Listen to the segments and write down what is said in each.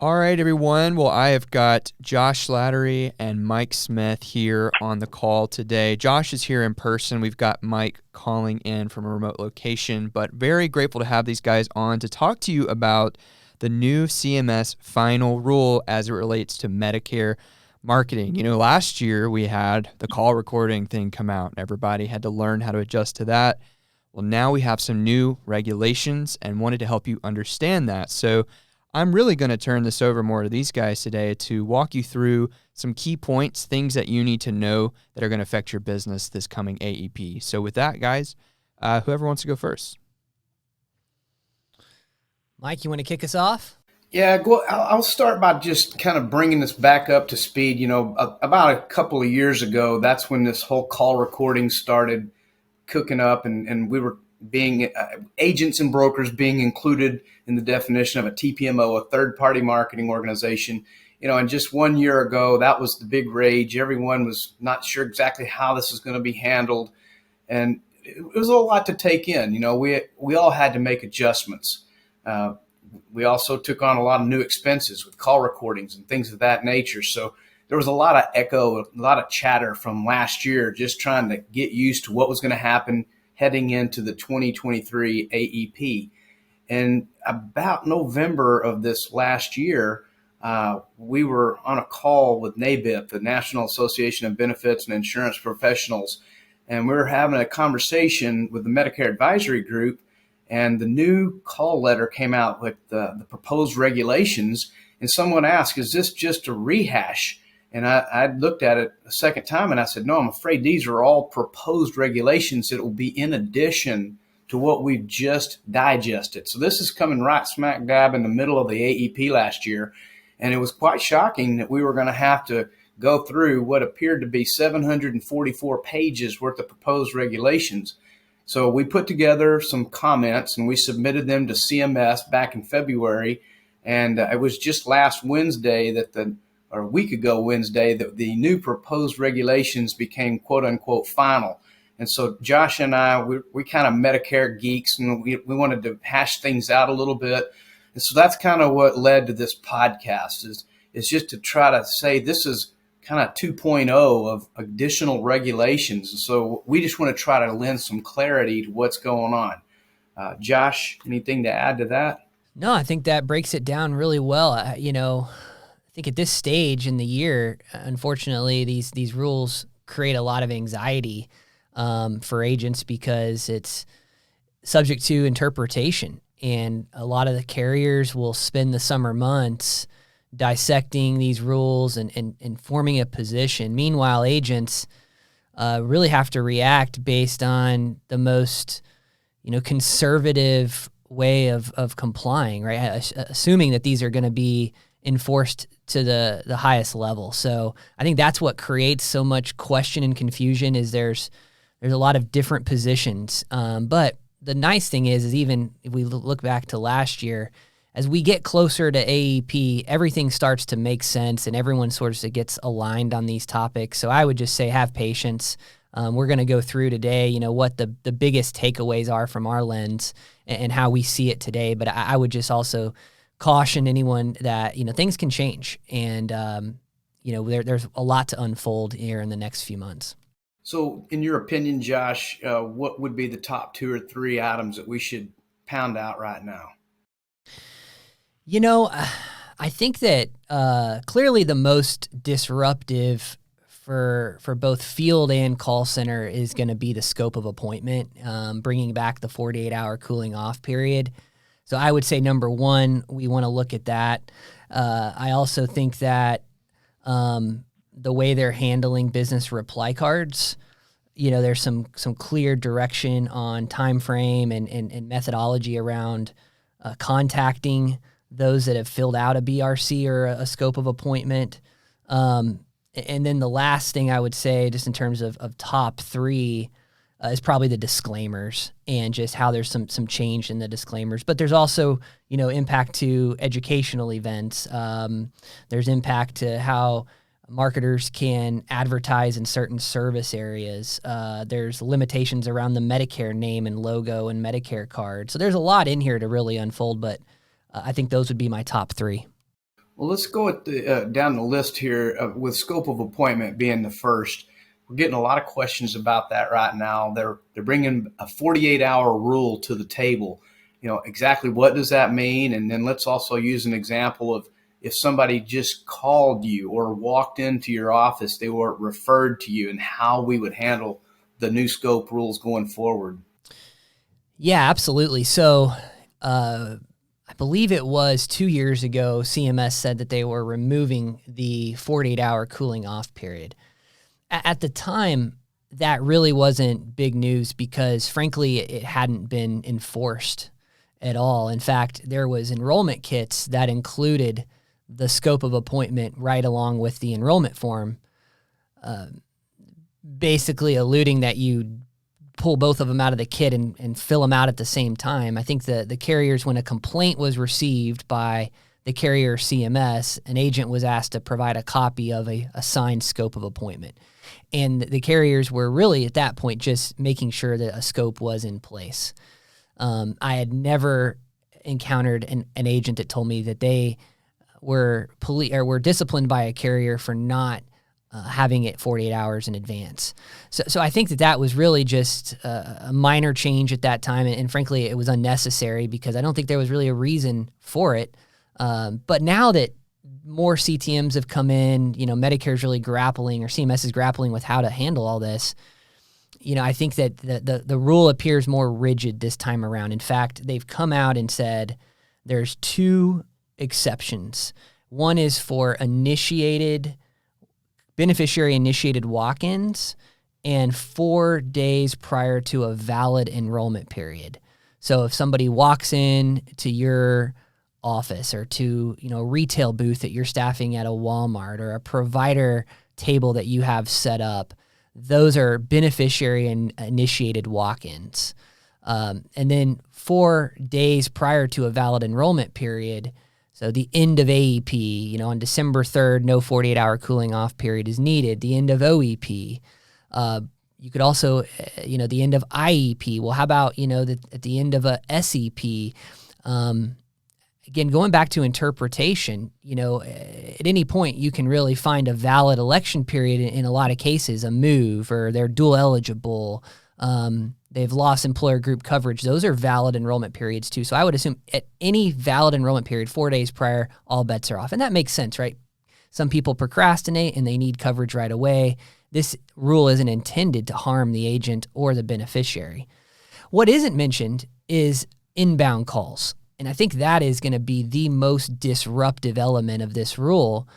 All right, everyone. Well, I have got Josh Slattery and Mike Smith here on the call today. Josh is here in person. We've got Mike calling in from a remote location, but very grateful to have these guys on to talk to you about the new CMS final rule as it relates to Medicare marketing. You know, last year we had the call recording thing come out, and everybody had to learn how to adjust to that. Well, now we have some new regulations and wanted to help you understand that. So I'm really going to turn this over more to these guys today to walk you through some key points, things that you need to know that are going to affect your business this coming AEP. So with that, guys, whoever wants to go first. Mike, you want to kick us off? Yeah, I'll start by just kind of bringing this back up to speed. You know, about a couple of years ago, that's when this whole call recording started cooking up, and we were being agents and brokers being included in the definition of a TPMO, a third-party marketing organization. You know, and just 1 year ago, that was the big rage. Everyone was not sure exactly how this was going to be handled, and it was a lot to take in. You know, we all had to make adjustments. We also took on a lot of new expenses with call recordings and things of that nature. So there was a lot of echo, a lot of chatter from last year, just trying to get used to what was going to happen heading into the 2023 AEP. And about November of this last year, we were on a call with NABIP, the National Association of Benefits and Insurance Professionals, and we were having a conversation with the Medicare Advisory Group, and the new call letter came out with the proposed regulations, and someone asked, is this just a rehash? And I looked at it a second time and I said, no, I'm afraid these are all proposed regulations that will be in addition to what we've just digested. So this is coming right smack dab in the middle of the AEP last year. And it was quite shocking that we were going to have to go through what appeared to be 744 pages worth of proposed regulations. So we put together some comments and we submitted them to CMS back in February. And it was just last Wednesday or a week ago Wednesday, that the new proposed regulations became quote unquote final. And so Josh and I, we kind of Medicare geeks, and we wanted to hash things out a little bit. And so that's kind of what led to this podcast is just to try to say this is kind of 2.0 of additional regulations. And so we just want to try to lend some clarity to what's going on. Josh, anything to add to that? No, I think that breaks it down really well. I think at this stage in the year, unfortunately, these rules create a lot of anxiety for agents because it's subject to interpretation. And a lot of the carriers will spend the summer months dissecting these rules and forming a position. Meanwhile, agents really have to react based on the most, conservative way of complying, right? Assuming that these are going to be enforced to the highest level. So I think that's what creates so much question and confusion is there's a lot of different positions. But the nice thing is even if we look back to last year, as we get closer to AEP, everything starts to make sense and everyone sort of gets aligned on these topics. So I would just say have patience. We're going to go through today, what the biggest takeaways are from our lens and how we see it today. But I would just also caution anyone that, things can change and, there's a lot to unfold here in the next few months. So in your opinion, Josh, what would be the top 2 or 3 items that we should pound out right now? I think that clearly the most disruptive for both field and call center is going to be the scope of appointment, bringing back the 48-hour cooling off period. So I would say number one, we want to look at that. I also think that the way they're handling business reply cards, there's some clear direction on time frame and methodology around contacting those that have filled out a BRC or a scope of appointment. And then the last thing I would say, just in terms of top 3, is probably the disclaimers and just how there's some change in the disclaimers. But there's also, impact to educational events. There's impact to how marketers can advertise in certain service areas. There's limitations around the Medicare name and logo and Medicare card. So there's a lot in here to really unfold, but I think those would be my top 3. Well, let's go at down the list here with scope of appointment being the first. We're getting a lot of questions about that right now. They're bringing a 48-hour rule to the table. Exactly what does that mean? And then let's also use an example of if somebody just called you or walked into your office, they were referred to you, and how we would handle the new scope rules going forward. Yeah, absolutely. So I believe it was 2 years ago, CMS said that they were removing the 48-hour cooling off period. At the time, that really wasn't big news because, frankly, it hadn't been enforced at all. In fact, there was enrollment kits that included the scope of appointment right along with the enrollment form, basically alluding that you pull both of them out of the kit and fill them out at the same time. I think the carriers, when a complaint was received by the carrier CMS, an agent was asked to provide a copy of a signed scope of appointment. And the carriers were really at that point just making sure that a scope was in place. I had never encountered an agent that told me that they were disciplined by a carrier for not having it 48 hours in advance. So I think that was really just a minor change at that time. And frankly, it was unnecessary because I don't think there was really a reason for it. But now that more CTMs have come in, Medicare is really grappling, or CMS is grappling with how to handle all this. I think that the rule appears more rigid this time around. In fact, they've come out and said there's 2 exceptions. One is for beneficiary-initiated walk-ins and 4 days prior to a valid enrollment period. So if somebody walks in to your office or to a retail booth that you're staffing at a Walmart or a provider table that you have set up, those are beneficiary-initiated walk-ins. And then 4 days prior to a valid enrollment period, so the end of AEP, on December 3rd, no 48-hour cooling off period is needed. The end of OEP. You could also, the end of IEP. Well, how about, at the end of a SEP? Again, going back to interpretation, at any point you can really find a valid election period in a lot of cases, a move, or they're dual eligible. They've lost employer group coverage. Those are valid enrollment periods too. So I would assume at any valid enrollment period, 4 days prior, all bets are off. And that makes sense, right? Some people procrastinate and they need coverage right away. This rule isn't intended to harm the agent or the beneficiary. What isn't mentioned is inbound calls. And I think that is going to be the most disruptive element of this rule.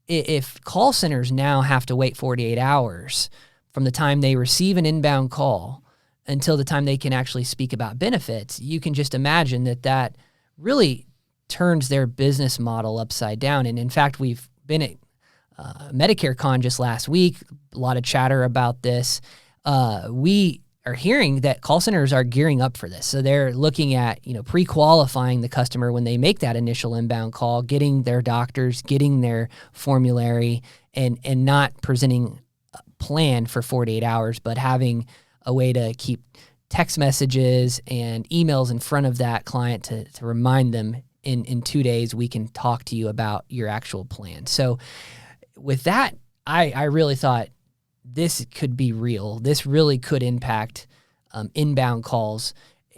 If call centers now have to wait 48 hours from the time they receive an inbound call until the time they can actually speak about benefits, you can just imagine that really turns their business model upside down. And in fact, we've been at Medicare Con just last week, a lot of chatter about this. We are hearing that call centers are gearing up for this. So they're looking at, pre-qualifying the customer when they make that initial inbound call, getting their doctors, getting their formulary, and not presenting a plan for 48 hours, but having a way to keep text messages and emails in front of that client to remind them in 2 days, we can talk to you about your actual plan. So with that, I really thought this could be real. This really could impact inbound calls.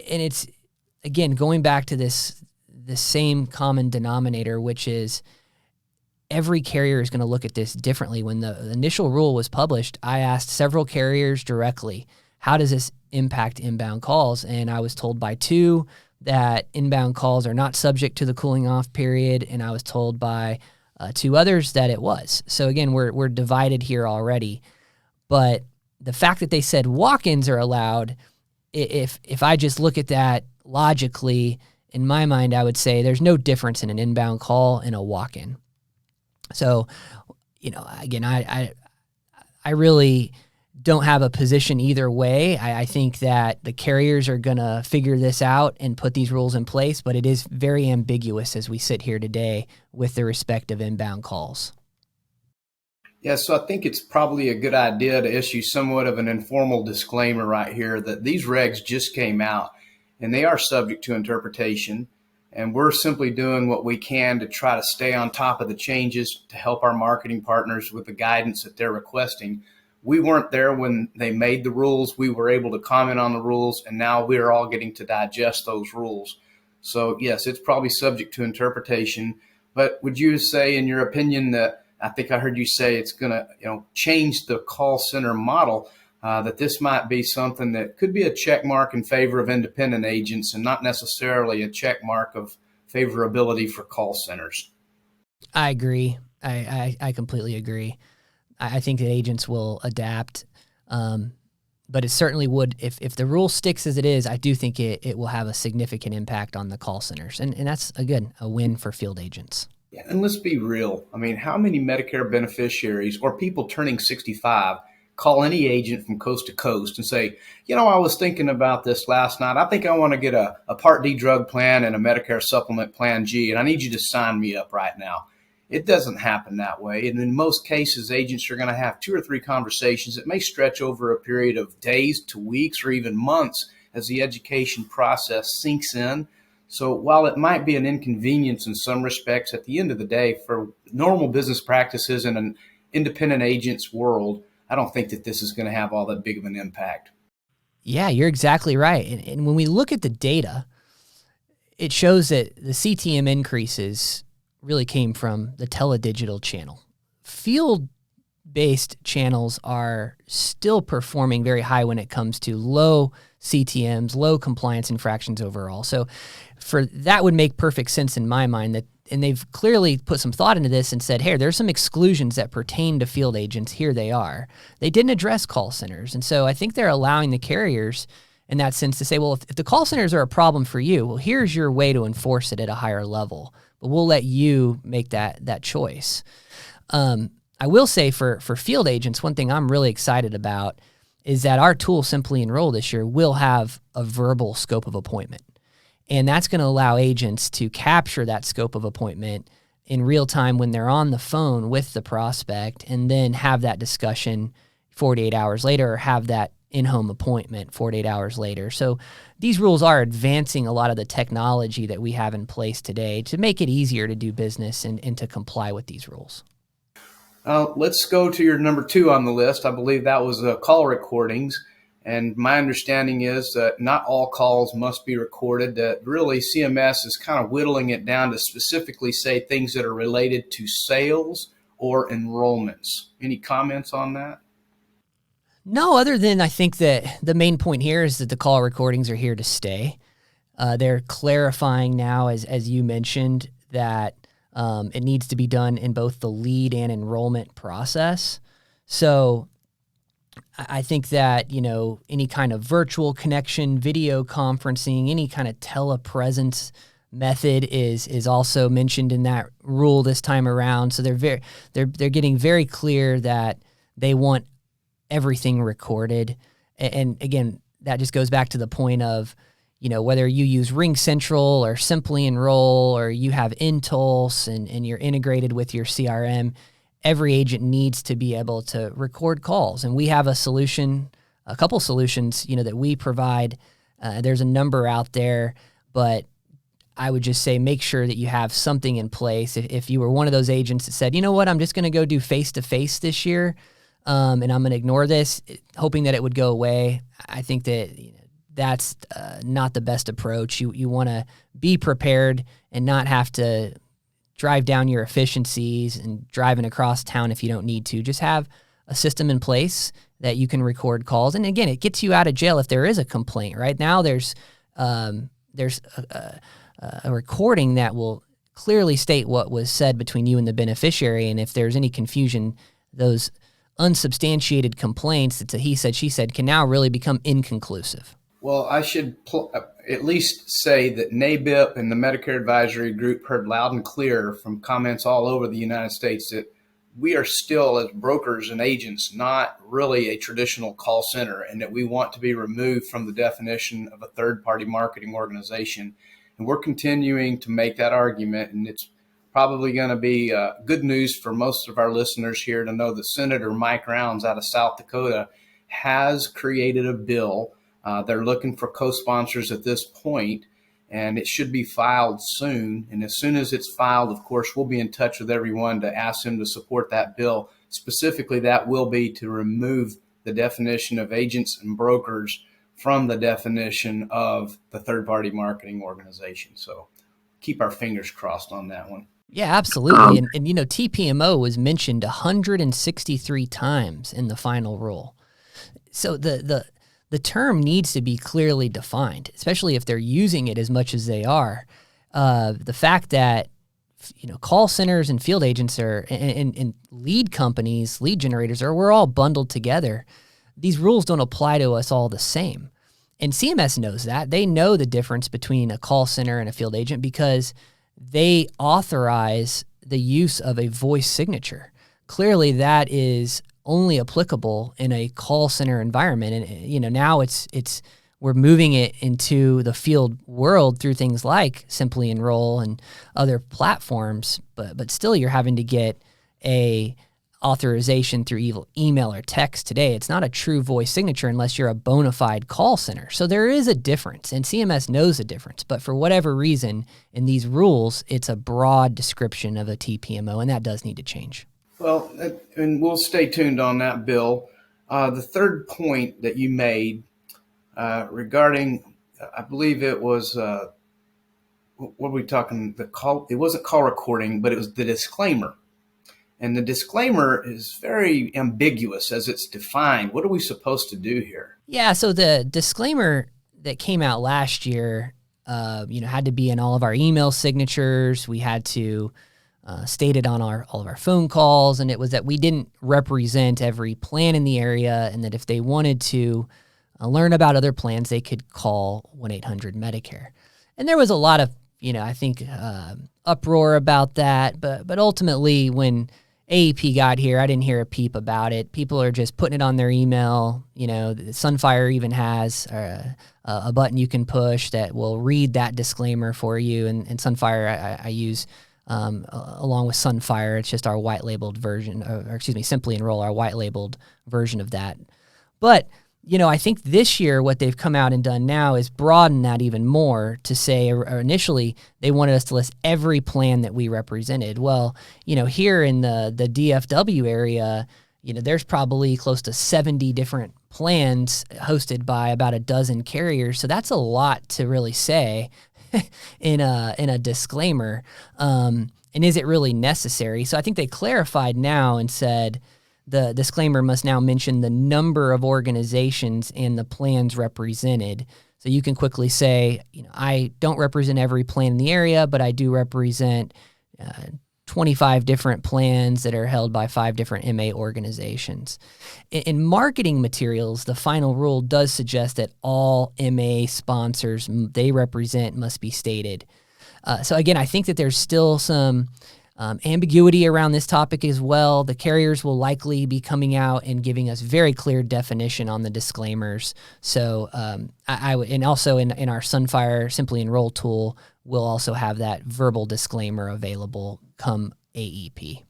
And it's, again, going back to the same common denominator, which is every carrier is going to look at this differently. When the initial rule was published, I asked several carriers directly, how does this impact inbound calls? And I was told by 2 that inbound calls are not subject to the cooling off period. And I was told by 2 others that it was. So again, we're divided here already. But the fact that they said walk-ins are allowed, if I just look at that logically, in my mind, I would say there's no difference in an inbound call and a walk-in. So, again, I really don't have a position either way. I think that the carriers are going to figure this out and put these rules in place, but it is very ambiguous as we sit here today with the respective inbound calls. Yeah, so I think it's probably a good idea to issue somewhat of an informal disclaimer right here that these regs just came out and they are subject to interpretation. And we're simply doing what we can to try to stay on top of the changes to help our marketing partners with the guidance that they're requesting. We weren't there when they made the rules. We were able to comment on the rules, and now we're all getting to digest those rules. So yes, it's probably subject to interpretation, but would you say, in your opinion, that I think I heard you say it's going to, change the call center model, that this might be something that could be a check mark in favor of independent agents and not necessarily a check mark of favorability for call centers? I agree. I completely agree. I think that agents will adapt, but it certainly would, if the rule sticks as it is, I do think it will have a significant impact on the call centers. And that's, again, a win for field agents. Yeah, and let's be real. I mean, how many Medicare beneficiaries or people turning 65 call any agent from coast to coast and say, I was thinking about this last night. I think I want to get a Part D drug plan and a Medicare supplement plan G, and I need you to sign me up right now. It doesn't happen that way. And in most cases, agents are going to have 2 or 3 conversations that may stretch over a period of days to weeks or even months as the education process sinks in. So while it might be an inconvenience in some respects, at the end of the day, for normal business practices in an independent agent's world, I don't think that this is going to have all that big of an impact. Yeah, you're exactly right. And when we look at the data, it shows that the CTM increases really came from the teledigital channel. Field-based channels are still performing very high when it comes to low CTMs, low compliance infractions overall. So for that would make perfect sense in my mind, that, and they've clearly put some thought into this and said, hey, there's some exclusions that pertain to field agents. Here they are. They didn't address call centers. And so I think they're allowing the carriers in that sense to say, well, if the call centers are a problem for you, well, here's your way to enforce it at a higher level. But we'll let you make that choice. I will say for field agents, one thing I'm really excited about is that our tool, Simply Enroll, this year will have a verbal scope of appointment. And that's going to allow agents to capture that scope of appointment in real time when they're on the phone with the prospect, and then have that discussion 48 hours later, or have that in-home appointment 48 hours later. So these rules are advancing a lot of the technology that we have in place today to make it easier to do business and to comply with these rules. Let's go to your number 2 on the list. I believe that was call recordings. And my understanding is that not all calls must be recorded, that really CMS is kind of whittling it down to specifically say things that are related to sales or enrollments. Any comments on that? No, other than I think that the main point here is that the call recordings are here to stay. They're clarifying now, as you mentioned, that it needs to be done in both the lead and enrollment process. So I think that, any kind of virtual connection, video conferencing, any kind of telepresence method is also mentioned in that rule this time around. So they're getting very clear that they want everything recorded. And again, that just goes back to the point of, whether you use Ring Central or Simply Enroll, or you have Intulse and you're integrated with your CRM, every agent needs to be able to record calls. And we have a couple solutions, that we provide. There's a number out there, but I would just say make sure that you have something in place. If you were one of those agents that said, you know what, I'm just going to go do face-to-face this year, and I'm going to ignore this, hoping that it would go away, I think that that's not the best approach. You want to be prepared and not have to drive down your efficiencies and driving across town if you don't need to. Just have a system in place that you can record calls. And again, it gets you out of jail if there is a complaint. Right now, there's a recording that will clearly state what was said between you and the beneficiary. And if there's any confusion, those unsubstantiated complaints, it's a he said, she said, can now really become inconclusive. Well, I should at least say that NABIP and the Medicare Advisory Group heard loud and clear from comments all over the United States that we are still, as brokers and agents, not really a traditional call center, and that we want to be removed from the definition of a third-party marketing organization. And we're continuing to make that argument, and it's probably going to be good news for most of our listeners here to know that Senator Mike Rounds out of South Dakota has created a bill. They're looking for co-sponsors at this point, and it should be filed soon. And as soon as it's filed, of course, we'll be in touch with everyone to ask them to support that bill. Specifically, that will be to remove the definition of agents and brokers from the definition of the third-party marketing organization. So keep our fingers crossed on that one. Yeah, absolutely. And TPMO was mentioned 163 times in the final rule. So the term needs to be clearly defined, especially if they're using it as much as they are. The fact that call centers and field agents are and lead companies, lead generators we're all bundled together. These rules don't apply to us all the same. And CMS knows that. They know the difference between a call center and a field agent because they authorize the use of a voice signature. Clearly, that is only applicable in a call center environment. And now we're moving it into the field world through things like Simply Enroll and other platforms. But still, you're having to get a authorization through email or text today. It's not a true voice signature unless you're a bona fide call center. So there is a difference, and CMS knows the difference. But for whatever reason, in these rules, it's a broad description of a TPMO, and that does need to change. Well, and we'll stay tuned on that, Bill. The third point that you made regarding, I believe it was, what were we talking? The call. It wasn't call recording, but it was the disclaimer. And the disclaimer is very ambiguous as it's defined. What are we supposed to do here? Yeah, so the disclaimer that came out last year, had to be in all of our email signatures. We had to state it on all of our phone calls, and it was that we didn't represent every plan in the area, and that if they wanted to learn about other plans, they could call 1-800-Medicare. And there was a lot of, uproar about that, but ultimately when AEP got here, I didn't hear a peep about it. People are just putting it on their email. Sunfire even has a button you can push that will read that disclaimer for you. And Sunfire I use along with Sunfire. It's just our white labeled version, Simply Enroll, our white labeled version of that. But I think this year what they've come out and done now is broaden that even more to say, or initially they wanted us to list every plan that we represented. Well, here in the DFW area, there's probably close to 70 different plans hosted by about a dozen carriers. So that's a lot to really say in a disclaimer. And is it really necessary? So I think they clarified now and said, the disclaimer must now mention the number of organizations and the plans represented. So you can quickly say, I don't represent every plan in the area, but I do represent 25 different plans that are held by 5 different MA organizations. In marketing materials, the final rule does suggest that all MA sponsors they represent must be stated. So again, I think that there's still some ambiguity around this topic as well. The carriers will likely be coming out and giving us very clear definition on the disclaimers. So and also in our Sunfire Simply Enroll tool, we'll also have that verbal disclaimer available come AEP.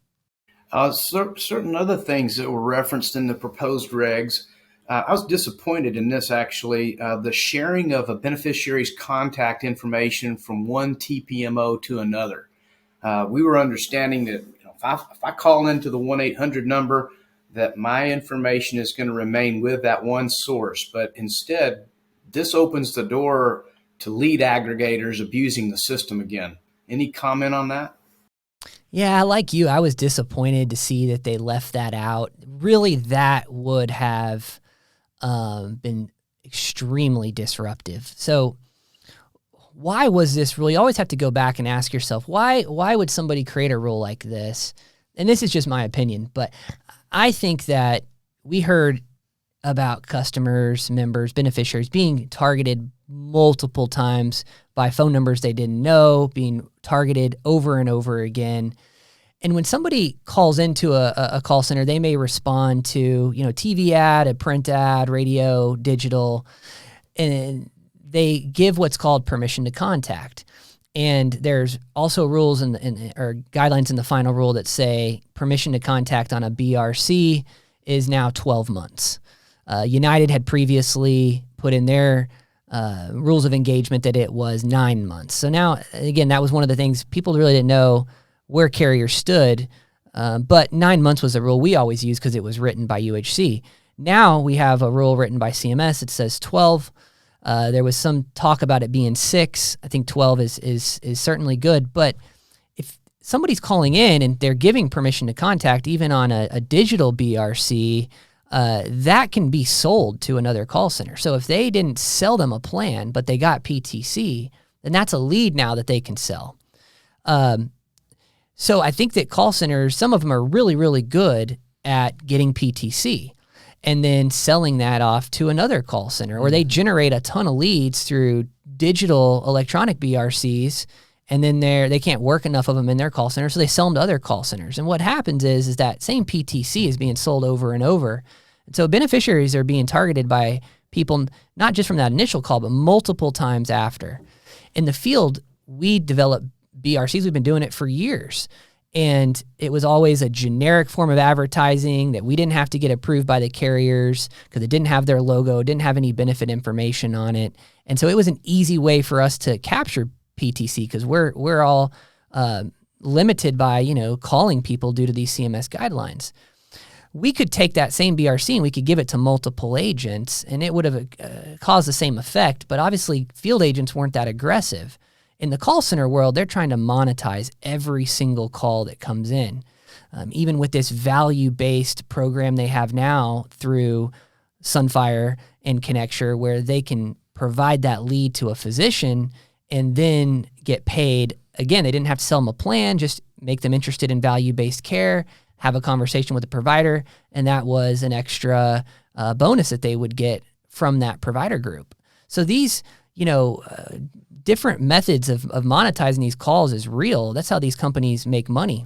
Certain other things that were referenced in the proposed regs. I was disappointed in this, actually. The sharing of a beneficiary's contact information from one TPMO to another. We were understanding that if I call into the 1-800 number, that my information is going to remain with that one source. But instead, this opens the door to lead aggregators abusing the system again. Any comment on that? Yeah, like you, I was disappointed to see that they left that out. Really, that would have been extremely disruptive. So why was this rule? You always have to go back and ask yourself, why would somebody create a rule like this? And this is just my opinion, but I think that we heard about customers, members, beneficiaries being targeted multiple times by phone numbers they didn't know, being targeted over and over again. And when somebody calls into a call center, they may respond to, TV ad, a print ad, radio, digital, and they give what's called permission to contact. And there's also rules or guidelines in the final rule that say permission to contact on a BRC is now 12 months. United had previously put in their rules of engagement that it was 9 months. So now, again, that was one of the things people really didn't know where carriers stood, but 9 months was a rule we always used because it was written by UHC. Now we have a rule written by CMS. It says 12. There was some talk about it being 6. I think 12 is certainly good, but if somebody's calling in and they're giving permission to contact, even on a digital BRC, that can be sold to another call center. So if they didn't sell them a plan, but they got PTC, then that's a lead now that they can sell. So I think that call centers, some of them are really, really good at getting PTC and then selling that off to another call center, or they generate a ton of leads through digital electronic BRCs, and then they can't work enough of them in their call center, so they sell them to other call centers. And what happens is that same PTC is being sold over and over. And so beneficiaries are being targeted by people, not just from that initial call, but multiple times after. In the field, we develop BRCs. We've been doing it for years. And it was always a generic form of advertising that we didn't have to get approved by the carriers because it didn't have their logo, didn't have any benefit information on it. And so it was an easy way for us to capture PTC because we're all limited by, calling people due to these CMS guidelines. We could take that same BRC and we could give it to multiple agents and it would have caused the same effect, but obviously field agents weren't that aggressive. In the call center world, they're trying to monetize every single call that comes in. Even with this value-based program they have now through Sunfire and Connecture, where they can provide that lead to a physician and then get paid. Again, they didn't have to sell them a plan, just make them interested in value-based care, have a conversation with the provider, and that was an extra bonus that they would get from that provider group. So these, different methods of monetizing these calls is real. That's how these companies make money.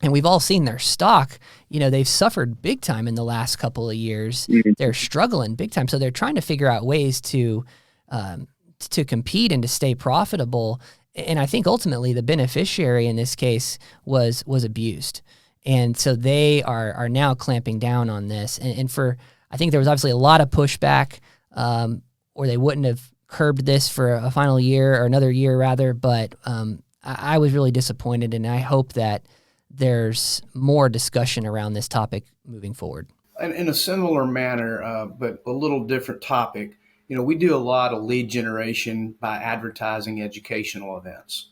And we've all seen their stock. They've suffered big time in the last couple of years. Mm-hmm. They're struggling big time. So they're trying to figure out ways to compete and to stay profitable. And I think ultimately the beneficiary in this case was abused. And so they are now clamping down on this. And I think there was obviously a lot of pushback, or they wouldn't have curbed this for a final year or another year rather, but I was really disappointed, and I hope that there's more discussion around this topic moving forward. And in a similar manner, but a little different topic, we do a lot of lead generation by advertising educational events.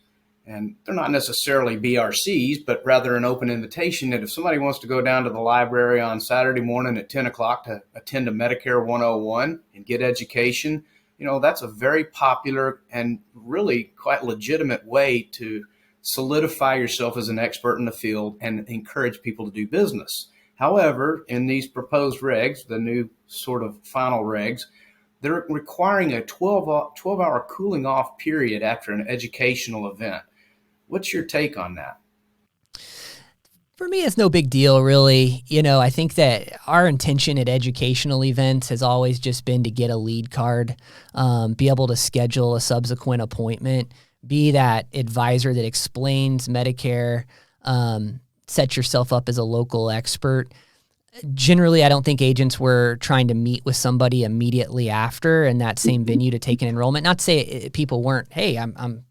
And they're not necessarily BRCs, but rather an open invitation that if somebody wants to go down to the library on Saturday morning at 10 o'clock to attend a Medicare 101 and get education, that's a very popular and really quite legitimate way to solidify yourself as an expert in the field and encourage people to do business. However, in these proposed regs, the new sort of final regs, they're requiring a 12-hour cooling off period after an educational event. What's your take on that? For me, it's no big deal, really. I think that our intention at educational events has always just been to get a lead card, be able to schedule a subsequent appointment, be that advisor that explains Medicare, set yourself up as a local expert. Generally, I don't think agents were trying to meet with somebody immediately after in that same venue to take an enrollment. Not to say people weren't, hey, I'm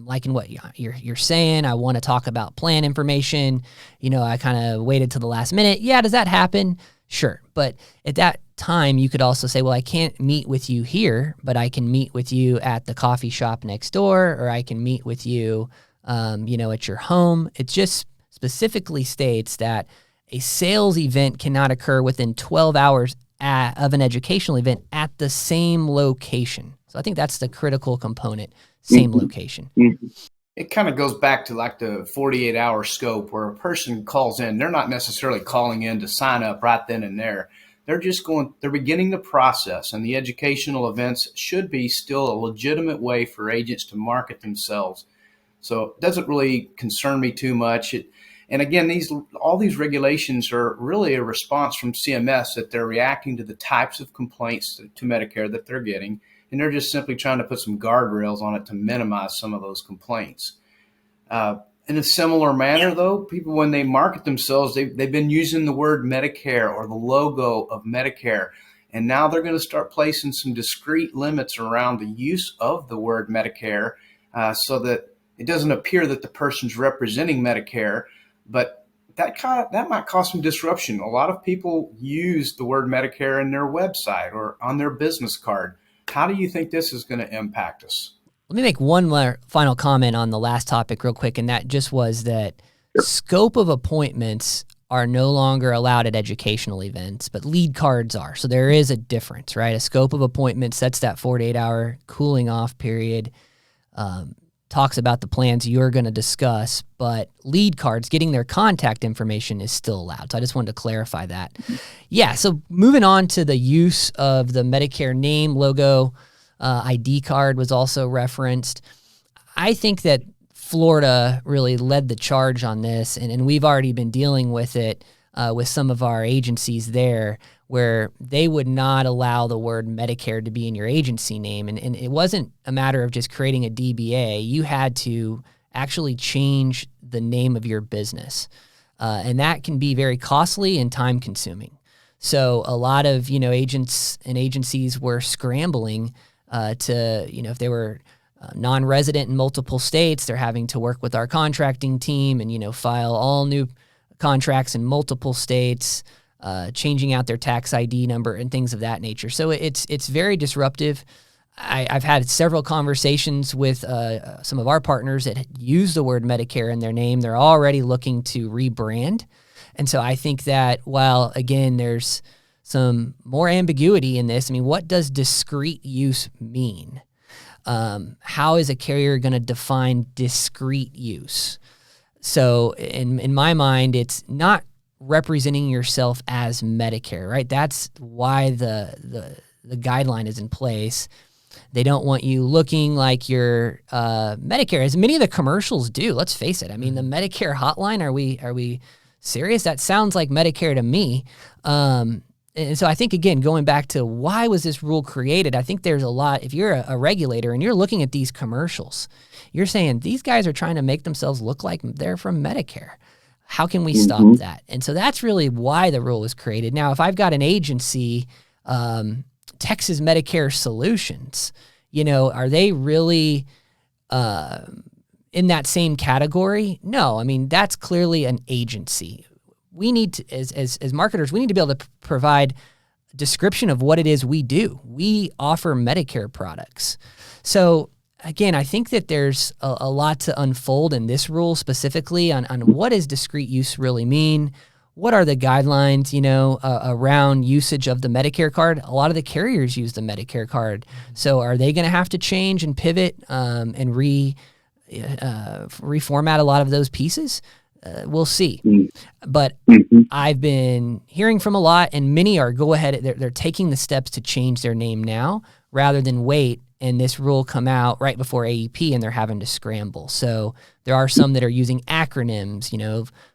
liking what you're saying. I want to talk about plan information. I kind of waited till the last minute. Yeah, does that happen? Sure. But at that time, you could also say, well, I can't meet with you here, but I can meet with you at the coffee shop next door, or I can meet with you, at your home. It just specifically states that a sales event cannot occur within 12 hours of an educational event at the same location. So I think that's the critical component. Same location. Mm-hmm. It kind of goes back to like the 48-hour scope where a person calls in. They're not necessarily calling in to sign up right then and there. They're beginning the process, and the educational events should be still a legitimate way for agents to market themselves. So it doesn't really concern me too much. And again, all these regulations are really a response from CMS that they're reacting to the types of complaints to Medicare that they're getting. And they're just simply trying to put some guardrails on it to minimize some of those complaints. In a similar manner, though, people, when they market themselves, they've been using the word Medicare or the logo of Medicare. And now they're going to start placing some discrete limits around the use of the word Medicare, so that it doesn't appear that the person's representing Medicare, but that might cause some disruption. A lot of people use the word Medicare in their website or on their business card. How do you think this is going to impact us? Let me make one more final comment on the last topic real quick, and that just was that scope of appointments are no longer allowed at educational events, but lead cards are. So there is a difference, right? A scope of appointment sets that 48-hour cooling off period, talks about the plans you're going to discuss, but lead cards, getting their contact information is still allowed. So I just wanted to clarify that. Yeah, so moving on to the use of the Medicare name, logo, ID card was also referenced. I think that Florida really led the charge on this, and we've already been dealing with it with some of our agencies there, where they would not allow the word Medicare to be in your agency name. And it wasn't a matter of just creating a DBA. You had to actually change the name of your business. And that can be very costly and time consuming. So a lot of, agents and agencies were scrambling to, if they were non-resident in multiple states, they're having to work with our contracting team and, file all new contracts in multiple states, changing out their tax ID number and things of that nature. So it's very disruptive. I've had several conversations with some of our partners that use the word Medicare in their name. They're already looking to rebrand. And so I think that while, again, there's some more ambiguity in this, what does discrete use mean? How is a carrier going to define discrete use? So in my mind, it's not representing yourself as Medicare, right? That's why the guideline is in place. They don't want you looking like you're Medicare, as many of the commercials do. Let's face it. The Medicare hotline, are we serious? That sounds like Medicare to me. And so I think, again, going back to why was this rule created, I think there's a lot. If you're a regulator and you're looking at these commercials, you're saying these guys are trying to make themselves look like they're from Medicare. How can we stop that? And so that's really why the rule was created. Now, if I've got an agency, Texas Medicare Solutions, are they really in that same category? No, that's clearly an agency. We need to, as marketers, we need to be able to provide a description of what it is we do. We offer Medicare products. So again, I think that there's a lot to unfold in this rule specifically on what does discrete use really mean? What are the guidelines, around usage of the Medicare card? A lot of the carriers use the Medicare card. So are they going to have to change and pivot and reformat a lot of those pieces? We'll see. But I've been hearing from a lot, and many are they're taking the steps to change their name now rather than wait and this rule come out right before AEP and they're having to scramble. So there are some that are using acronyms.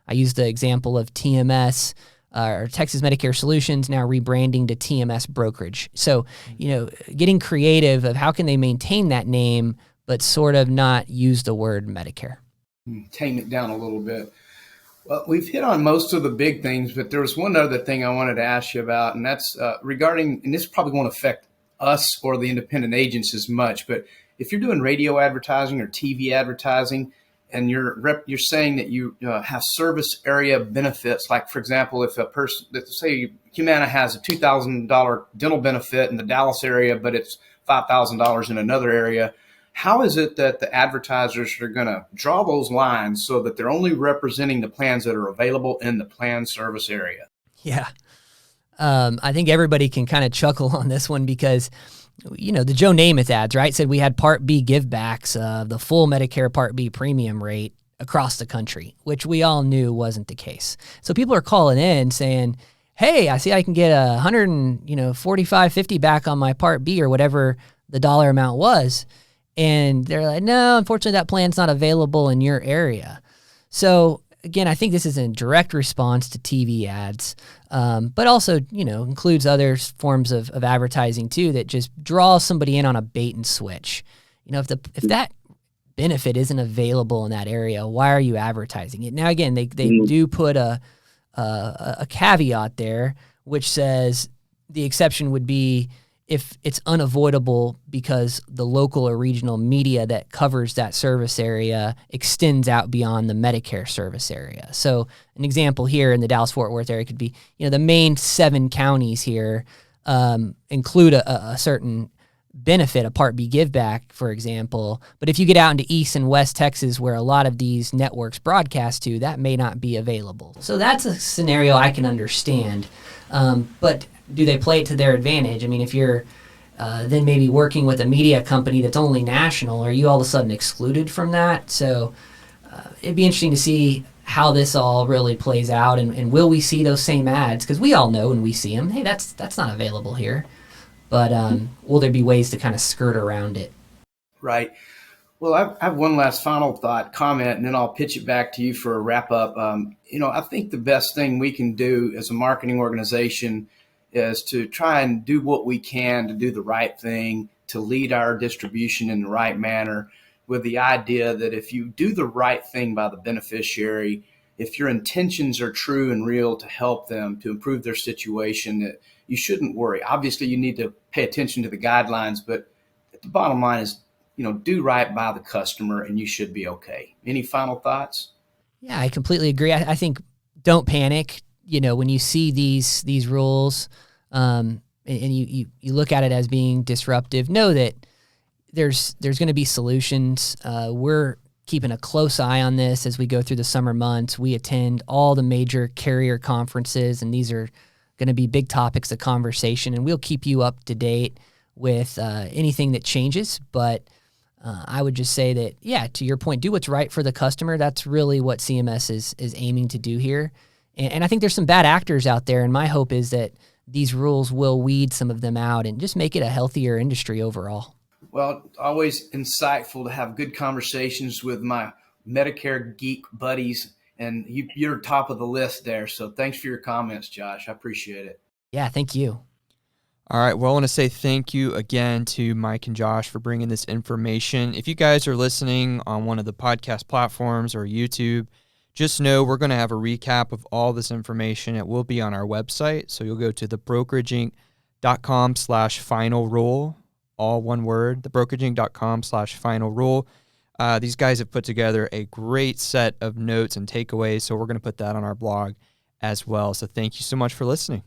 I used the example of TMS, or Texas Medicare Solutions, now rebranding to TMS Brokerage. So, getting creative of how can they maintain that name but sort of not use the word Medicare. Tame it down a little bit. Well, we've hit on most of the big things, but there was one other thing I wanted to ask you about, and that's regarding, and this probably won't affect us or the independent agents as much, but if you're doing radio advertising or TV advertising, and you're saying that you have service area benefits, like for example, if a person, let's say Humana has a $2,000 dental benefit in the Dallas area, but it's $5,000 in another area, how is it that the advertisers are going to draw those lines so that they're only representing the plans that are available in the plan service area? Yeah. I think everybody can kind of chuckle on this one because, the Joe Namath ads, right, said we had Part B givebacks of the full Medicare Part B premium rate across the country, which we all knew wasn't the case. So people are calling in saying, hey, I see I can get $145.50 back on my Part B or whatever the dollar amount was. And they're like, no, unfortunately, that plan's not available in your area. So again, I think this is in direct response to TV ads, but also, includes other forms of advertising too that just draws somebody in on a bait and switch. If that benefit isn't available in that area, why are you advertising it? Now, again, they do put a caveat there, which says the exception would be if it's unavoidable because the local or regional media that covers that service area extends out beyond the Medicare service area. So an example here in the Dallas-Fort Worth area could be, the main 7 counties here include a certain benefit, a Part B give back, for example. But if you get out into East and West Texas, where a lot of these networks broadcast to, that may not be available. So that's a scenario I can understand. But do they play it to their advantage? I mean, if you're then maybe working with a media company that's only national, are you all of a sudden excluded from that? So it'd be interesting to see how this all really plays out, and will we see those same ads? Because we all know when we see them, hey, that's not available here. But will there be ways to kind of skirt around it? Right. Well, I have one last final comment, and then I'll pitch it back to you for a wrap up. I think the best thing we can do as a marketing organization is to try and do what we can to do the right thing, to lead our distribution in the right manner, with the idea that if you do the right thing by the beneficiary, if your intentions are true and real to help them, to improve their situation, that you shouldn't worry. Obviously, you need to pay attention to the guidelines, but the bottom line is, do right by the customer and you should be okay. Any final thoughts? Yeah, I completely agree. I think don't panic. When you see these rules and you look at it as being disruptive, know that there's going to be solutions. We're keeping a close eye on this as we go through the summer months. We attend all the major carrier conferences, and these are going to be big topics of conversation, and we'll keep you up to date with anything that changes. But I would just say that, yeah, to your point, do what's right for the customer. That's really what CMS is aiming to do here. And I think there's some bad actors out there, and my hope is that these rules will weed some of them out and just make it a healthier industry overall. Well, always insightful to have good conversations with my Medicare geek buddies, and you're top of the list there. So thanks for your comments, Josh. I appreciate it. Yeah, thank you. All right. Well, I want to say thank you again to Mike and Josh for bringing this information. If you guys are listening on one of the podcast platforms or YouTube, just know we're going to have a recap of all this information. It will be on our website. So you'll go to thebrokerageinc.com/final rule, all one word, thebrokerageinc.com/final rule. These guys have put together a great set of notes and takeaways. So we're going to put that on our blog as well. So thank you so much for listening.